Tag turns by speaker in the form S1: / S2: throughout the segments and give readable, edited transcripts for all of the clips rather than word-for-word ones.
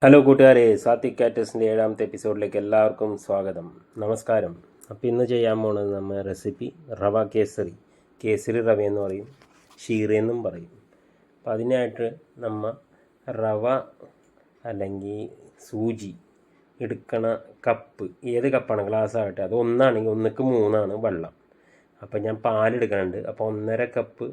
S1: Hello കൂട്ടുകാരെ, സാത്വിക് കാറ്റേഴ്സിൻ്റെ 7ാമത്തെ എപ്പിസോഡിലേക്ക് എല്ലാവർക്കും സ്വാഗതം. നമസ്കാരം. അപ്പോൾ ഇന്ന് ചെയ്യാൻ പോകുന്നത് നമ്മൾ റെസിപ്പി റവ കേസരി റവ എന്ന് പറയും, ഷീറ എന്നും പറയും. അപ്പോൾ അതിനായിട്ട് നമ്മൾ റവ അല്ലെങ്കിൽ സൂചി എടുക്കണ കപ്പ്, ഏത് കപ്പാണ്, ഗ്ലാസ് ആകട്ടെ, അത് ഒന്നാണെങ്കിൽ 1:3 വെള്ളം. അപ്പോൾ ഞാൻ പാലെടുക്കുന്നുണ്ട്. അപ്പോൾ 1.5 കപ്പ്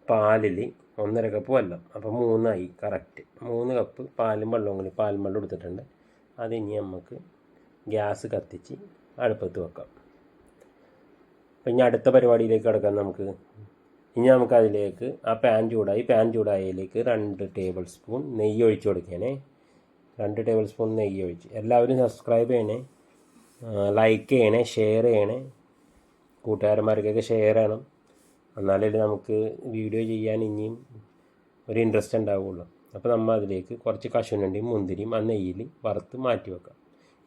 S1: പാലിൽ 1.5 കപ്പ് വെള്ളം, അപ്പോൾ 3 കറക്റ്റ്. 3 കപ്പ് പാലും വെള്ളവും കൂടി വെള്ളം എടുത്തിട്ടുണ്ട്. അതിനി നമുക്ക് ഗ്യാസ് കത്തിച്ച് അടുപ്പത്ത് വെക്കാം. അപ്പം ഇനി അടുത്ത പരിപാടിയിലേക്ക് കിടക്കാം. നമുക്ക് അതിലേക്ക് ആ പാൻ ചൂടായതിലേക്ക് 2 ടേബിൾ സ്പൂൺ നെയ്യ് ഒഴിച്ച് കൊടുക്കണേ. 2 ടേബിൾ സ്പൂൺ നെയ്യ് ഒഴിച്ച്. എല്ലാവരും സബ്സ്ക്രൈബ് ചെയ്യണേ, ലൈക്ക് ചെയ്യണേ, ഷെയർ ചെയ്യണേ. കൂട്ടുകാരന്മാർക്കൊക്കെ ഷെയർ ചെയ്യണം, എന്നാലേ നമുക്ക് വീഡിയോ ചെയ്യാൻ ഇനിയും ഒരു ഇൻട്രസ്റ്റ് ഉണ്ടാവുകയുള്ളൂ. അപ്പോൾ നമ്മൾ അതിലേക്ക് കുറച്ച് കശുവണ്ടിയും മുന്തിരിയും ആ നെയ്യിൽ വറുത്ത് മാറ്റി വെക്കാം.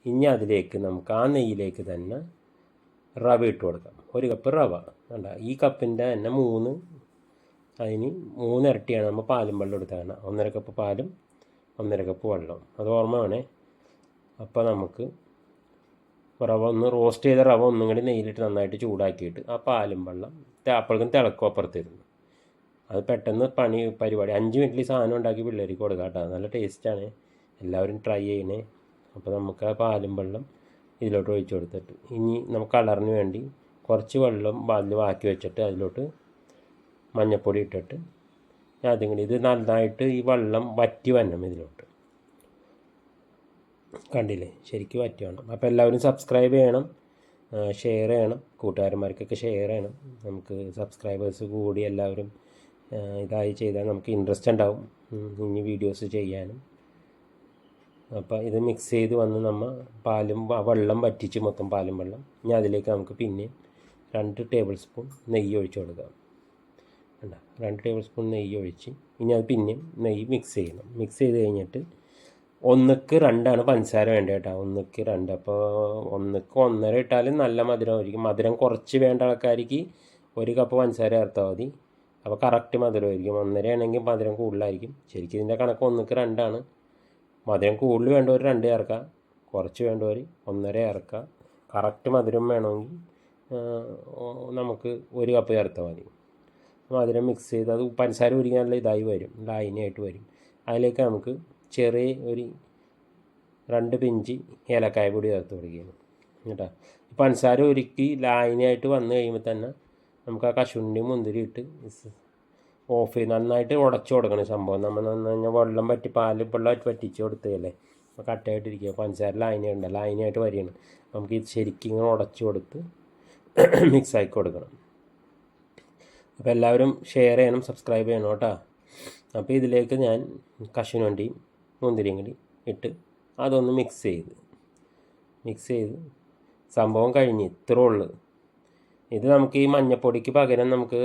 S1: ഇനി അതിലേക്ക് നമുക്ക് ആ നെയ്യിലേക്ക് തന്നെ റവ ഇട്ട് കൊടുക്കാം. 1 കപ്പ് റവ വേണ്ട, ഈ കപ്പിൻ്റെ തന്നെ 3 ഇരട്ടിയാണ് നമ്മൾ പാലും വെള്ളം എടുത്താണ്. 1.5 കപ്പ് പാലും 1.5 കപ്പ് വെള്ളം, അത് ഓർമ്മ വേണേ. അപ്പോൾ നമുക്ക് റോസ്റ്റ് ചെയ്ത റവ ഒന്നും കൂടി നെയ്യിലിട്ട് നന്നായിട്ട് ചൂടാക്കിയിട്ട് ആ പാലും വെള്ളം അപ്പോഴേക്കും തിളക്കും അപ്പുറത്തിരുന്നു. അത് പെട്ടെന്ന് പരിപാടി 5 മിനിറ്റിൽ സാധനം ഉണ്ടാക്കി പിള്ളേർക്ക് കൊടുക്കാം കേട്ടോ. നല്ല ടേസ്റ്റാണ്, എല്ലാവരും ട്രൈ ചെയ്യണേ. അപ്പോൾ നമുക്ക് ആ പാലും വെള്ളം ഇതിലോട്ട് ഒഴിച്ചു കൊടുത്തിട്ട് ഇനി നമുക്ക് കളറിന് വേണ്ടി കുറച്ച് വെള്ളം അതിൽ ബാക്കി വെച്ചിട്ട് അതിലോട്ട് മഞ്ഞൾപ്പൊടി ഇട്ടിട്ട് അതും കൂടി ഇത് നന്നായിട്ട് ഈ വെള്ളം വറ്റി വരണം ഇതിലോട്ട്. കണ്ടില്ലേ, ശരിക്കും വറ്റി വേണം. അപ്പോൾ എല്ലാവരും സബ്സ്ക്രൈബ് ചെയ്യണം, ഷെയർ ചെയ്യണം, കൂട്ടുകാരന്മാർക്കൊക്കെ ഷെയർ ചെയ്യണം. നമുക്ക് സബ്സ്ക്രൈബേഴ്സ് കൂടി എല്ലാവരും ഇതായി ചെയ്താൽ നമുക്ക് ഇൻട്രസ്റ്റ് ഉണ്ടാവും ഇനി വീഡിയോസ് ചെയ്യാനും. അപ്പോൾ ഇത് മിക്സ് ചെയ്ത് വന്ന് നമ്മൾ വെള്ളം വറ്റിച്ച് മൊത്തം പാലും വെള്ളം. ഇനി അതിലേക്ക് നമുക്ക് പിന്നെയും 2 ടേബിൾ സ്പൂൺ നെയ്യ് ഒഴിച്ച് കൊടുക്കാം. 2 ടേബിൾ സ്പൂൺ നെയ്യ് ഒഴിച്ച് ഇനി അത് പിന്നെയും നെയ്യ് മിക്സ് ചെയ്യണം. മിക്സ് ചെയ്ത് കഴിഞ്ഞിട്ട് 1:2 പഞ്ചസാര വേണ്ട കേട്ടോ. 1:2. അപ്പോൾ 1:1.5 ഇട്ടാലും നല്ല മധുരമായിരിക്കും. മധുരം കുറച്ച് വേണ്ട ആൾക്കാർക്ക് 1 കപ്പ് പഞ്ചസാര ചേർത്താൽ മതി. അപ്പോൾ കറക്റ്റ് മധുരമായിരിക്കും. 1.5 ആണെങ്കിൽ മധുരം കൂടുതലായിരിക്കും. ശരിക്കും ഇതിൻ്റെ കണക്ക് 1:2. മധുരം കൂടുതൽ വേണ്ടവർ 2 ചേർക്കുക, കുറച്ച് വേണ്ടവർ 1.5 ചേർക്കുക. കറക്റ്റ് മധുരം വേണമെങ്കിൽ നമുക്ക് 1 കപ്പ് ചേർത്താൽ മതി. മധുരം മിക്സ് ചെയ്ത് അത് പഞ്ചസാര ഉരുങ്ങി നല്ല ഇതായി വരും, ലായനിയായിട്ട് വരും. അതിലേക്ക് നമുക്ക് ചെറിയ ഒരു 2 പിഞ്ച് ഏലക്കായ പൊടി ചേർത്ത് കൊടുക്കുകയാണ് കേട്ടോ. പഞ്ചസാര ഉരുക്കി ലായനിയായിട്ട് വന്നു കഴിയുമ്പോൾ തന്നെ നമുക്ക് ആ കശുവണ്ടി മുന്തിരി ഇട്ട് ഓഫ് ചെയ്ത് നന്നായിട്ട് ഉടച്ചു കൊടുക്കണം സംഭവം. നമ്മൾ നന്നായി വെള്ളം വറ്റിച്ച് കൊടുത്തതല്ലേ, അപ്പോൾ കട്ടയായിട്ടിരിക്കുക. പഞ്ചസാര ലായനിയായിട്ട് വരികയാണ്. നമുക്ക് ഇത് ശരിക്കും ഇങ്ങനെ ഉടച്ചു കൊടുത്ത് മിക്സാക്കി കൊടുക്കണം. അപ്പോൾ എല്ലാവരും ഷെയർ ചെയ്യണം, സബ്സ്ക്രൈബ് ചെയ്യണം കേട്ടോ. അപ്പോൾ ഇതിലേക്ക് ഞാൻ കശുവണ്ടിയും മുന്തിരിയും കൂടി ഇട്ട് അതൊന്ന് മിക്സ് ചെയ്ത് സംഭവം കഴിഞ്ഞ് ഇത്രേ ഉള്ളൂ. ഇത് നമുക്ക് ഈ മഞ്ഞപ്പൊടിക്ക് പകരം നമുക്ക്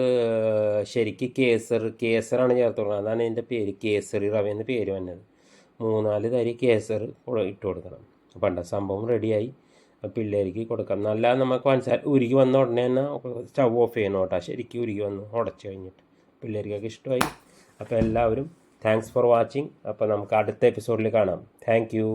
S1: ശരിക്ക് കേസറാണ് ചേർത്ത് കൊടുക്കണം. അതാണ് ഇതിൻ്റെ പേര്, കേസരി റവ എന്ന് പേര് വന്നത്. 3-4 തരി കേസർ ഇട്ട് കൊടുക്കണം. പണ്ട സംഭവം റെഡിയായി. പിള്ളേർക്ക് കൊടുക്കാം. നല്ല നമുക്ക് പഞ്ചസാര ഉരുകി വന്ന ഉടനെ തന്നെ സ്റ്റവ് ഓഫ് ചെയ്യണം കേട്ടോ. ശരിക്കും ഉരുകി വന്ന് ഉടച്ച് കഴിഞ്ഞിട്ട് പിള്ളേർക്കൊക്കെ ഇഷ്ടമായി. അപ്പോൾ എല്ലാവരും താങ്ക്സ് ഫോർ വാച്ചിങ്. അപ്പോൾ നമുക്ക് അടുത്ത എപ്പിസോഡിൽ കാണാം. Thank you.